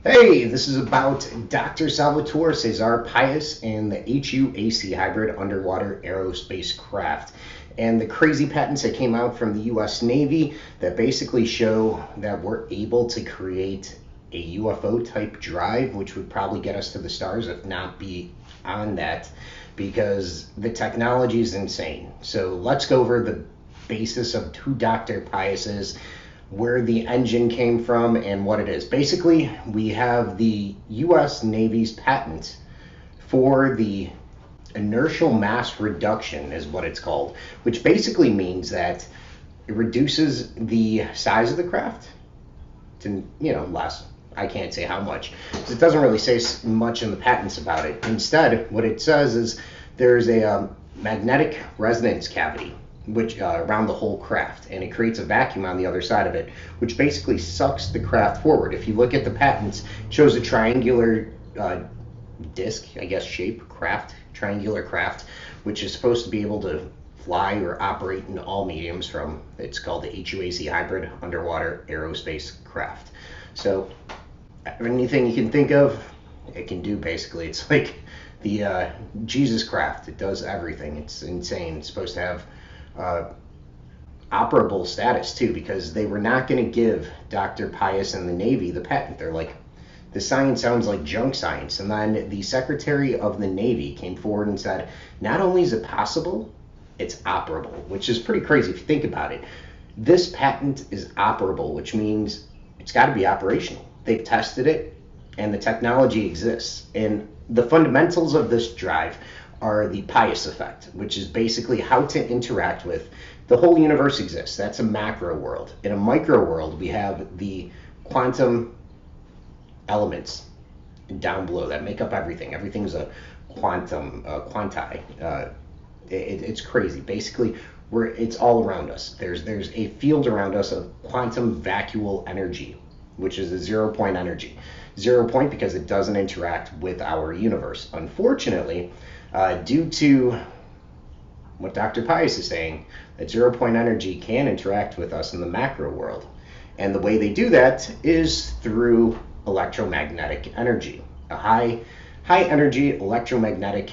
Hey, this is about Dr. Salvatore Cesar Pais and the HUAC hybrid underwater aerospace craft and the crazy patents that came out from the US Navy that basically show that we're able to create a UFO type drive, which would probably get us to the stars, if not beyond that, because the technology is insane. So let's go over the basis of who Dr. Pius is, where the engine came from, and what it is. Basically, we have the US Navy's patent for the inertial mass reduction, is what it's called, which basically means that it reduces the size of the craft to, less. I can't say how much. It doesn't really say much in the patents about it. Instead, what it says is there's a magnetic resonance cavity which around the whole craft, and it creates a vacuum on the other side of it, which basically sucks the craft forward. If you look at the patents, it shows a triangular disc, I guess, shape craft, triangular craft, which is supposed to be able to fly or operate in all mediums from, it's called the HUAC hybrid underwater aerospace craft. So anything you can think of, it can do basically. It's like the Jesus craft. It does everything. It's insane. It's supposed to have operable status too, because they were not going to give Dr. Pius and the Navy the patent. They're like, the science sounds like junk science. And then the Secretary of the Navy came forward and said, not only is it possible, it's operable, which is pretty crazy if you think about it. This patent is operable, which means it's got to be operational. They've tested it, and the technology exists. And the fundamentals of this drive are the Pius effect, which is basically how to interact with the whole universe exists. That's a macro world. In a micro world, we have the quantum elements down below that make up everything. Everything's a quantum, quanti. It's crazy. Basically, it's all around us. There's a field around us of quantum vacuole energy, which is a 0 point energy. 0 point because it doesn't interact with our universe. Unfortunately, due to what Dr. Pius is saying, that 0 point energy can interact with us in the macro world. And the way they do that is through electromagnetic energy. A high energy electromagnetic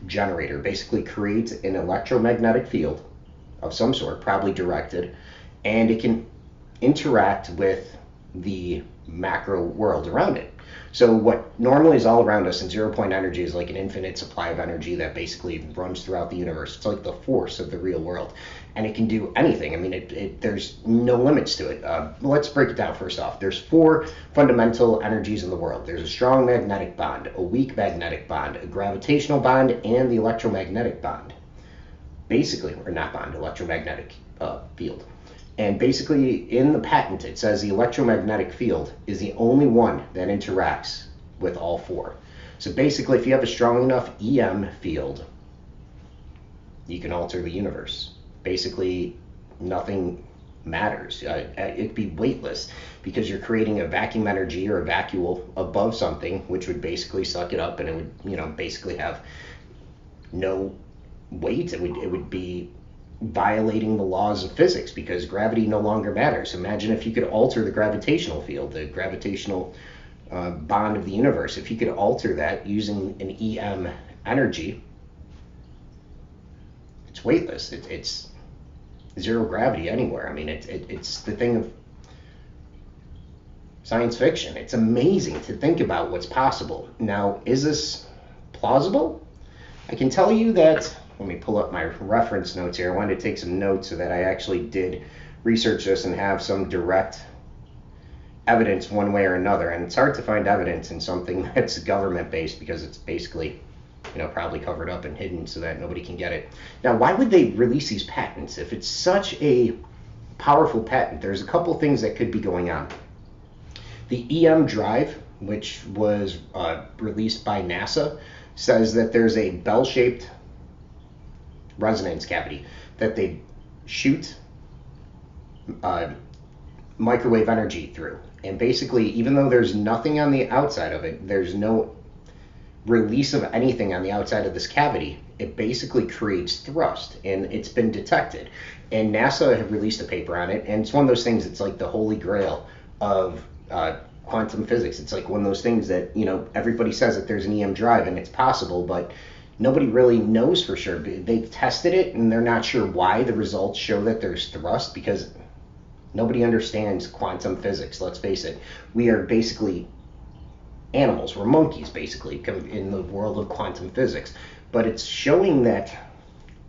generator basically creates an electromagnetic field of some sort, probably directed, and it can interact with the macro world around it. So what normally is all around us in 0 point energy is like an infinite supply of energy that basically runs throughout the universe. It's like the force of the real world, and it can do anything. I mean, there's no limits to it. Let's break it down first off. There's 4 fundamental energies in the world. There's a strong magnetic bond, a weak magnetic bond, a gravitational bond, and the electromagnetic bond. Basically, or not bond, electromagnetic field. And basically, in the patent, it says the electromagnetic field is the only one that interacts with all 4. So basically, if you have a strong enough EM field, you can alter the universe. Basically, nothing matters. It'd be weightless because you're creating a vacuum energy or a vacuole above something, which would basically suck it up, and it would, basically have no weight. It would be violating the laws of physics because gravity no longer matters. Imagine if you could alter the gravitational field, the gravitational bond of the universe. If you could alter that using an EM energy, it's weightless. It's zero gravity anywhere. I mean, it's the thing of science fiction. It's amazing to think about what's possible. Now, is this plausible? I can tell you that. Let me pull up my reference notes here. I wanted to take some notes so that I actually did research this and have some direct evidence one way or another. And it's hard to find evidence in something that's government-based because it's basically, probably covered up and hidden so that nobody can get it. Now, why would they release these patents? If it's such a powerful patent, there's a couple things that could be going on. The EM drive, which was released by NASA, says that there's a bell-shaped resonance cavity that they shoot microwave energy through. And basically, even though there's nothing on the outside of it, there's no release of anything on the outside of this cavity, it basically creates thrust, and it's been detected. And NASA had released a paper on it, and it's one of those things, it's like the holy grail of quantum physics. It's like one of those things that, everybody says that there's an EM drive and it's possible, but nobody really knows for sure. They've tested it and they're not sure why the results show that there's thrust, because nobody understands quantum physics. Let's face it. We are basically animals. We're monkeys, basically, in the world of quantum physics. But it's showing that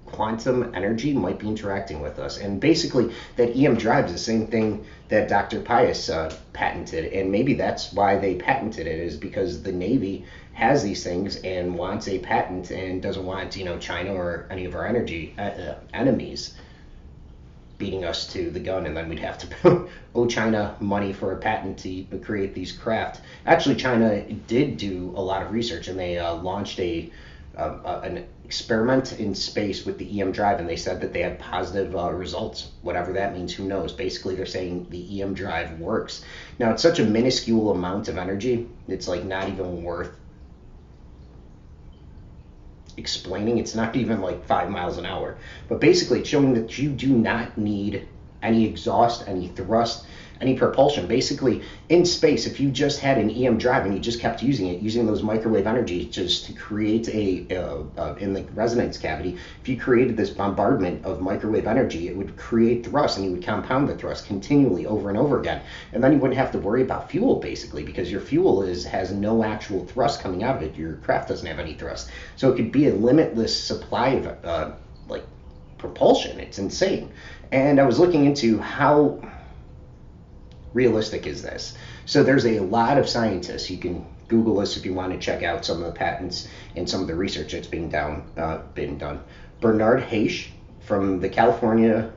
quantum energy might be interacting with us. And basically, that EM drive is the same thing that Dr. Pais patented. And maybe that's why they patented it, is because the Navy has these things and wants a patent and doesn't want, China or any of our energy enemies beating us to the gun, and then we'd have to owe China money for a patent to create these craft. Actually, China did do a lot of research, and they launched an experiment in space with the EM drive, and they said that they had positive results. Whatever that means, who knows? Basically, they're saying the EM drive works. Now, it's such a minuscule amount of energy, it's like not even worth explaining. It's not even like 5 miles an hour, but basically it's showing that you do not need any exhaust, any thrust, any propulsion. Basically, in space, if you just had an EM drive and you just kept using it, using those microwave energy just to create in the resonance cavity, if you created this bombardment of microwave energy, it would create thrust, and you would compound the thrust continually over and over again. And then you wouldn't have to worry about fuel, basically, because your fuel has no actual thrust coming out of it. Your craft doesn't have any thrust. So it could be a limitless supply of propulsion. It's insane. And I was looking into how realistic is this. So there's a lot of scientists. You can Google this if you want to check out some of the patents and some of the research that's been done. Bernard Heisch from the California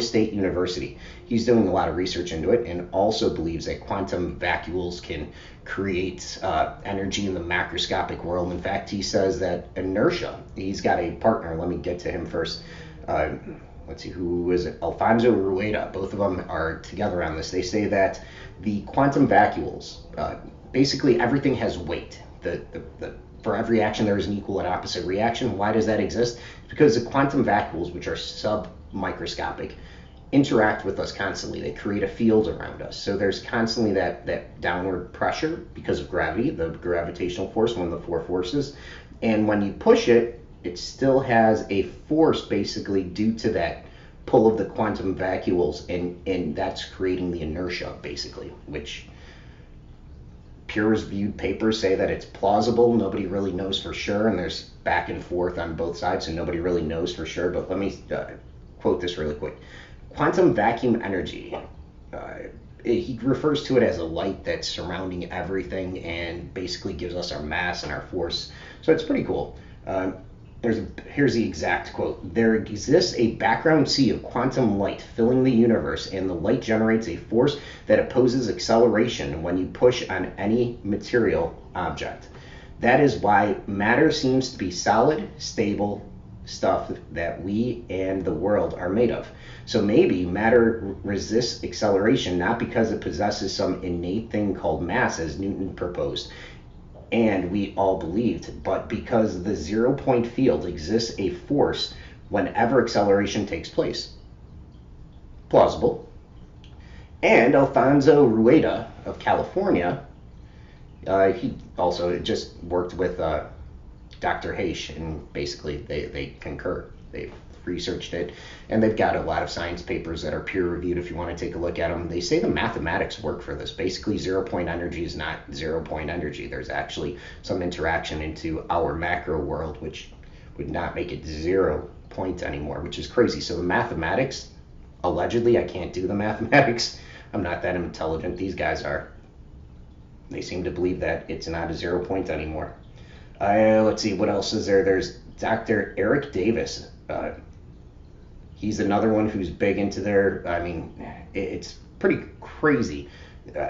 State University. He's doing a lot of research into it, and also believes that quantum vacuoles can create energy in the macroscopic world. In fact, he says that inertia. He's got a partner. Let me get to him first. Let's see, who is it? Alfonso Rueda. Both of them are together on this. They say that the quantum vacuoles, basically everything has weight. For every action, there is an equal and opposite reaction. Why does that exist? Because the quantum vacuoles, which are submicroscopic, interact with us constantly. They create a field around us. So there's constantly that downward pressure because of gravity, the gravitational force, one of the four forces. And when you push it, it still has a force basically due to that pull of the quantum vacuoles, and that's creating the inertia basically, which peer-reviewed papers say that it's plausible. Nobody really knows for sure, and there's back and forth on both sides, so nobody really knows for sure. But let me quote this really quick. Quantum vacuum energy, he refers to it as a light that's surrounding everything and basically gives us our mass and our force. So it's pretty cool. Here's the exact quote. There exists a background sea of quantum light filling the universe, and the light generates a force that opposes acceleration when you push on any material object. That is why matter seems to be solid, stable stuff that we and the world are made of. So maybe matter resists acceleration not because it possesses some innate thing called mass, as Newton proposed, and we all believed, but because the 0-point field exists a force whenever acceleration takes place. Plausible. And Alfonso Rueda of California, he also just worked with Dr. Heisch, and basically they concur. They've researched it, and they've got a lot of science papers that are peer-reviewed if you want to take a look at them. They say the mathematics work for this. Basically, 0-point energy is not 0-point energy. There's actually some interaction into our macro world, which would not make it 0-point anymore, which is crazy. So the mathematics, allegedly, I can't do the mathematics. I'm not that intelligent. These guys are. They seem to believe that it's not a 0-point anymore. Let's see, what else is there? There's Dr. Eric Davis. He's another one who's big into their, it's pretty crazy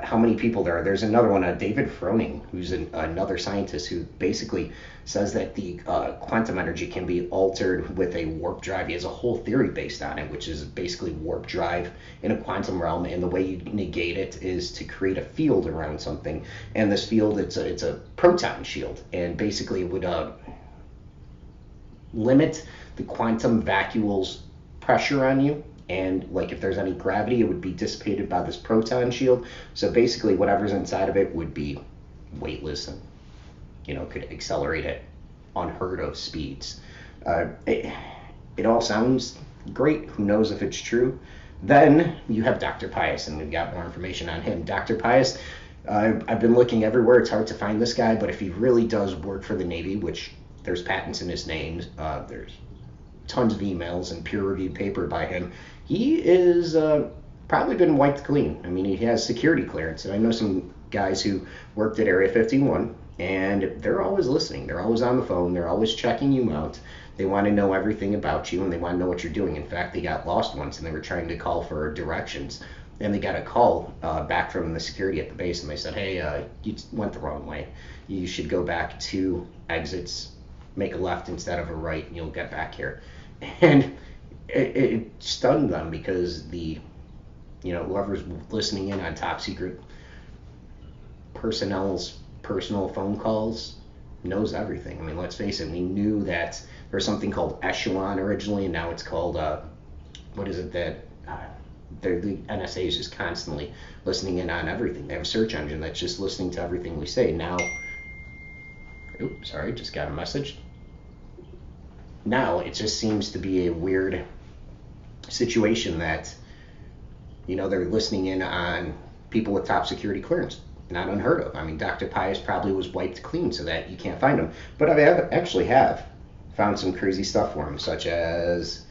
how many people there are. There's another one, David Froning, who's another scientist who basically says that the quantum energy can be altered with a warp drive. He has a whole theory based on it, which is basically warp drive in a quantum realm, and the way you negate it is to create a field around something. And this field, it's a proton shield, and basically it would limit the quantum vacuole's pressure on you, and like if there's any gravity, it would be dissipated by this proton shield. So basically, whatever's inside of it would be weightless and, could accelerate at unheard of speeds. It all sounds great. Who knows if it's true? Then you have Dr. Pais, and we've got more information on him. Dr. Pais, I've been looking everywhere. It's hard to find this guy, but if he really does work for the Navy, which there's patents in his name, there's tons of emails and peer-reviewed paper by him, he is probably been wiped clean. I mean, he has security clearance, and I know some guys who worked at Area 51, and they're always listening. They're always on the phone. They're always checking you out. They want to know everything about you, and they want to know what you're doing. In fact, they got lost once, and they were trying to call for directions. And they got a call back from the security at the base, and they said, hey, you went the wrong way. You should go back 2 exits, make a left instead of a right, and you'll get back here. And it stunned them because whoever's listening in on top secret personnel's personal phone calls knows everything. I mean, let's face it, we knew that there's something called Echelon originally, and now it's called, what is it that the NSA is just constantly listening in on everything. They have a search engine that's just listening to everything we say. Now, oops, sorry, just got a message. Now it just seems to be a weird situation that, they're listening in on people with top security clearance. Not unheard of. I mean, Dr. Pais probably was wiped clean so that you can't find him. But I actually have found some crazy stuff for him, such as,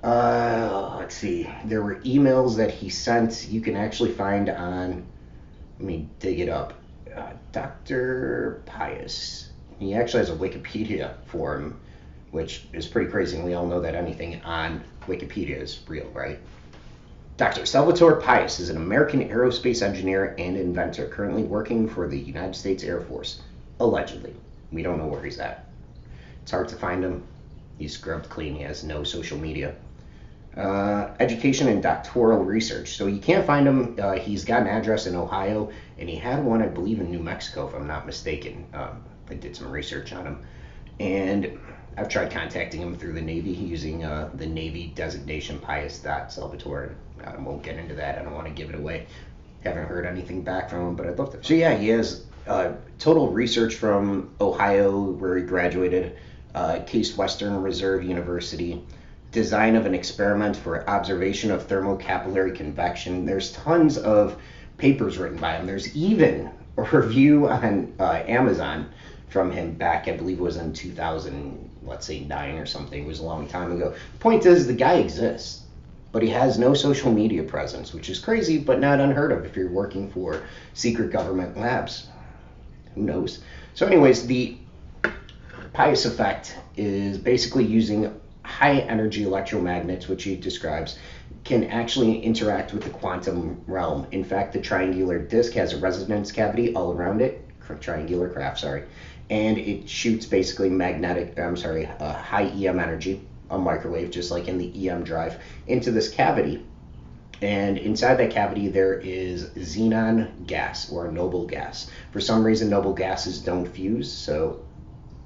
let's see, there were emails that he sent. You can actually find on, let me dig it up, Dr. Pais. He actually has a Wikipedia for him, which is pretty crazy, and we all know that anything on Wikipedia is real, right? Dr. Salvatore Pais is an American aerospace engineer and inventor currently working for the United States Air Force, allegedly. We don't know where he's at. It's hard to find him. He's scrubbed clean. He has no social media. Education and doctoral research. So you can't find him. He's got an address in Ohio, and he had one, I believe, in New Mexico, if I'm not mistaken. I did some research on him. And I've tried contacting him through the Navy using the Navy designation Pais.Salvatore. I won't get into that. I don't want to give it away. Haven't heard anything back from him, but I'd love to. So yeah, he has total research from Ohio, where he graduated, Case Western Reserve University, design of an experiment for observation of thermocapillary convection. There's tons of papers written by him. There's even a review on Amazon from him back, I believe it was in 2000, let's say 9 or something. It was a long time ago. The point is, the guy exists, but he has no social media presence, which is crazy, but not unheard of if you're working for secret government labs. Who knows? So anyways, the Pais effect is basically using high energy electromagnets, which he describes, can actually interact with the quantum realm. In fact, the triangular disk has a resonance cavity all around it, triangular craft, sorry, and it shoots basically high EM energy, a microwave, just like in the EM drive, into this cavity. And inside that cavity, there is xenon gas, or noble gas. For some reason, noble gases don't fuse, so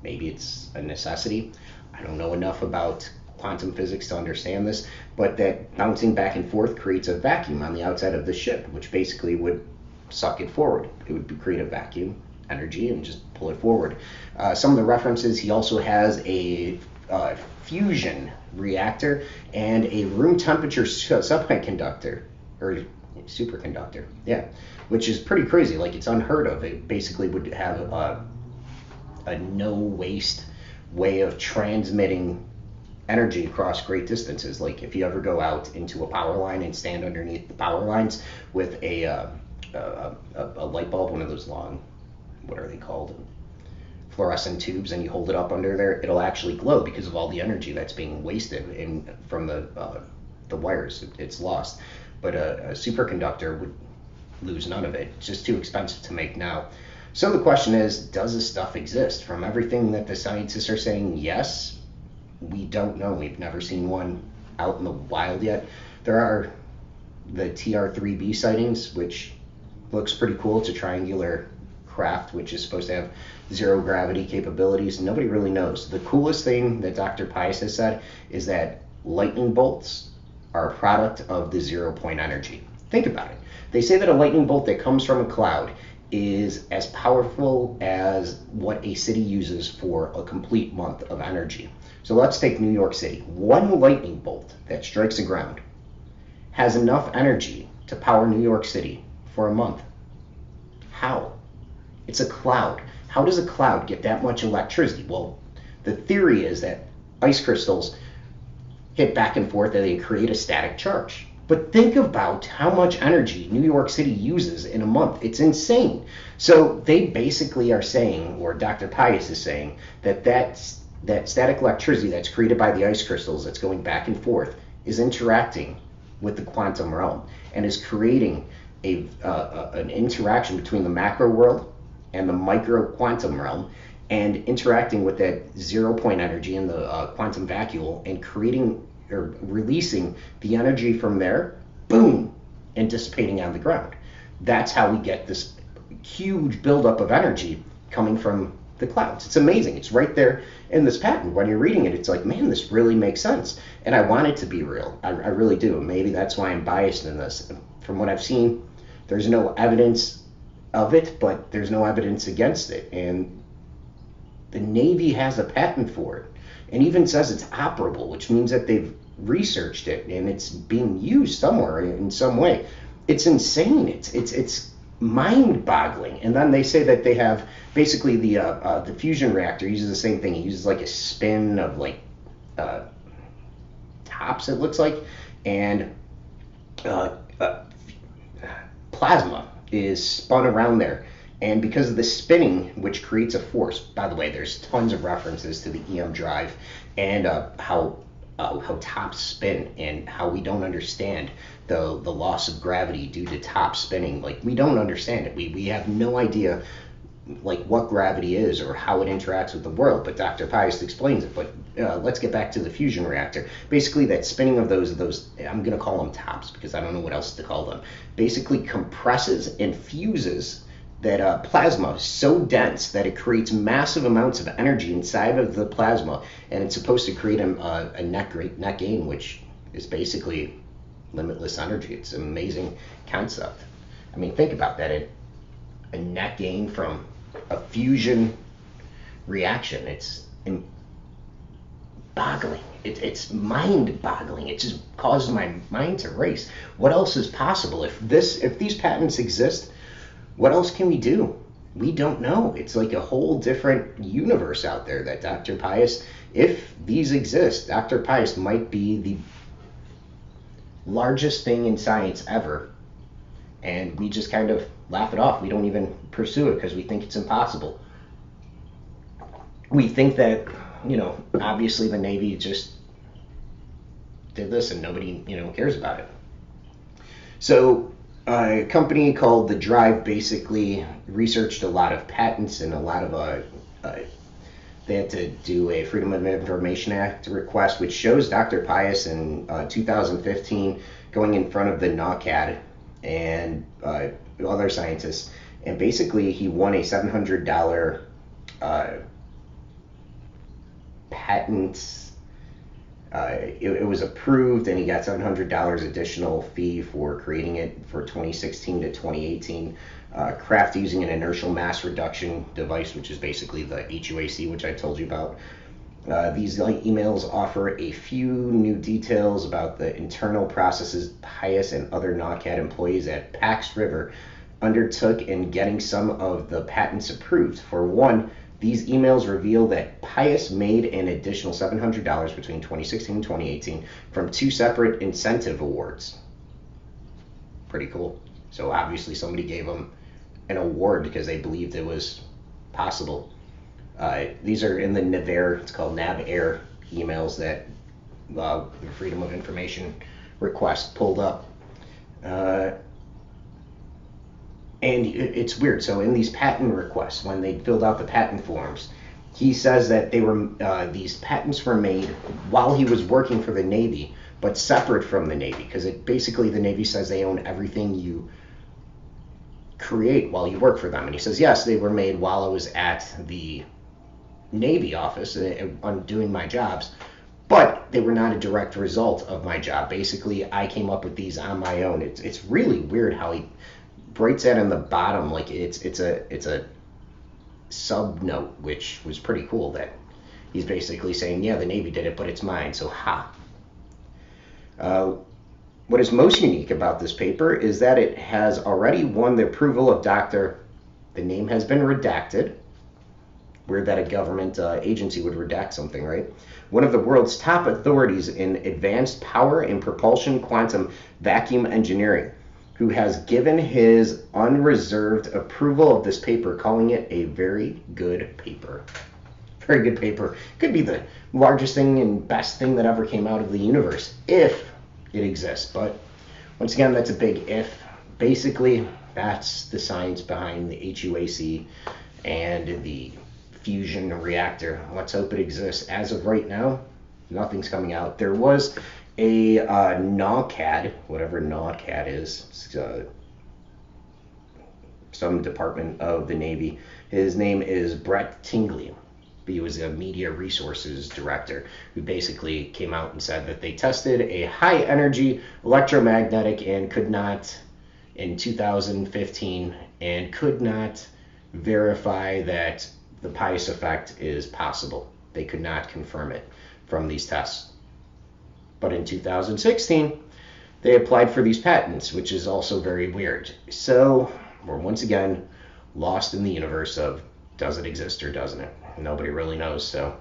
maybe it's a necessity. I don't know enough about quantum physics to understand this, but that bouncing back and forth creates a vacuum on the outside of the ship, which basically would suck it forward. It would create a vacuum energy and just pull it forward. Some of the references, he also has a fusion reactor and a room temperature semiconductor, or superconductor, yeah, which is pretty crazy. Like, it's unheard of. It basically would have a no waste way of transmitting energy across great distances. Like, if you ever go out into a power line and stand underneath the power lines with a light bulb, one of those long, what are they called, fluorescent tubes, and you hold it up under there, it'll actually glow because of all the energy that's being wasted from the wires. It's lost. But a superconductor would lose none of it. It's just too expensive to make now. So the question is, does this stuff exist? From everything that the scientists are saying, yes. We don't know. We've never seen one out in the wild yet. There are the TR-3B sightings, which looks pretty cool. It's a triangular craft, which is supposed to have zero gravity capabilities. Nobody really knows. The coolest thing that Dr. Pais has said is that lightning bolts are a product of the 0 point energy. Think about it. They say that a lightning bolt that comes from a cloud is as powerful as what a city uses for a complete month of energy. So let's take New York City. One lightning bolt that strikes the ground has enough energy to power New York City for a month. How? It's a cloud. How does a cloud get that much electricity? Well, the theory is that ice crystals hit back and forth and they create a static charge. But think about how much energy New York City uses in a month. It's insane. So they basically are saying, or Dr. Pais is saying, that static electricity that's created by the ice crystals that's going back and forth is interacting with the quantum realm and is creating an interaction between the macro world and the micro quantum realm, and interacting with that 0 point energy in the quantum vacuole and creating or releasing the energy from there, boom, and dissipating on the ground. That's how we get this huge buildup of energy coming from the clouds. It's amazing. It's right there in this patent. When you're reading it, it's like, man, this really makes sense. And I want it to be real. I really do. Maybe that's why I'm biased in this. From what I've seen, there's no evidence of it, but there's no evidence against it. And the Navy has a patent for it, and even says it's operable, which means that they've researched it and it's being used somewhere in some way. It's insane. It's mind-boggling. And then they say that they have basically the fusion reactor uses the same thing. It uses like a spin of like tops, it looks like, and plasma is spun around there. And because of the spinning, which creates a force, by the way, there's tons of references to the EM drive and how tops spin and how we don't understand the loss of gravity due to top spinning. Like, we don't understand it. We have no idea like what gravity is or how it interacts with the world, but Dr. Pais explains it. But let's get back to the fusion reactor. Basically, that spinning of those, I'm going to call them tops because I don't know what else to call them, basically compresses and fuses that plasma so dense that it creates massive amounts of energy inside of the plasma, and it's supposed to create a net gain, which is basically limitless energy. It's an amazing concept. I mean, think about that. A net gain from a fusion reaction. It's boggling. It's mind-boggling. It just causes my mind to race. What else is possible? If these patents exist, what else can we do? We don't know. It's like a whole different universe out there that Dr. Pais, if these exist, Dr. Pais might be the largest thing in science ever. And we just kind of laugh it off. We don't even pursue it because we think it's impossible. We think that, obviously the Navy just did this and nobody, cares about it. So a company called The Drive basically researched a lot of patents and a lot of they had to do a Freedom of Information Act request, which shows Dr. Pais in 2015 going in front of the NAWCAD and other scientists, and basically he won a $700 patent. It was approved, and he got $700 additional fee for creating it for 2016 to 2018. Craft using an inertial mass reduction device, which is basically the HUAC, which I told you about. These emails offer a few new details about the internal processes Pais and other NAWCAD employees at Pax River undertook in getting some of the patents approved. For one, these emails reveal that Pais made an additional $700 between 2016 and 2018 from two separate incentive awards. Pretty cool. So obviously somebody gave him an award because they believed it was possible. These are in the NAVAIR, it's called NAVAIR emails that the Freedom of Information request pulled up. And it's weird. So in these patent requests, when they filled out the patent forms, he says that they were these patents were made while he was working for the Navy, but separate from the Navy, because basically the Navy says they own everything you create while you work for them. And he says, yes, they were made while I was at the Navy office on doing my jobs, But they were not a direct result of my job. Basically, I came up with these on my own. It's really weird how he writes that in the bottom, like it's a sub note, which was pretty cool. That he's basically saying, yeah, the Navy did it, but it's mine. So ha. What is most unique about this paper is that it has already won the approval of Dr. The name has been redacted. Weird that a government agency would redact something, right? One of the world's top authorities in advanced power and propulsion quantum vacuum engineering, who has given his unreserved approval of this paper, calling it a very good paper. Very good paper. Could be the largest thing and best thing that ever came out of the universe, if it exists. But once again, that's a big if. Basically, that's the science behind the HUAC and the fusion reactor. Let's hope it exists. As of right now, nothing's coming out. There was a NAWCAD, whatever NAWCAD is, some department of the Navy. His name is Brett Tingley. He was a media resources director who basically came out and said that they tested a high energy electromagnetic and could not, in 2015, and could not verify that the Pais effect is possible. They could not confirm it from these tests. But in 2016, they applied for these patents, which is also very weird. So we're once again lost in the universe of does it exist or doesn't it? Nobody really knows. So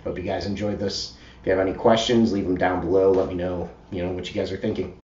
hope you guys enjoyed this. If you have any questions, leave them down below. Let me know, what you guys are thinking.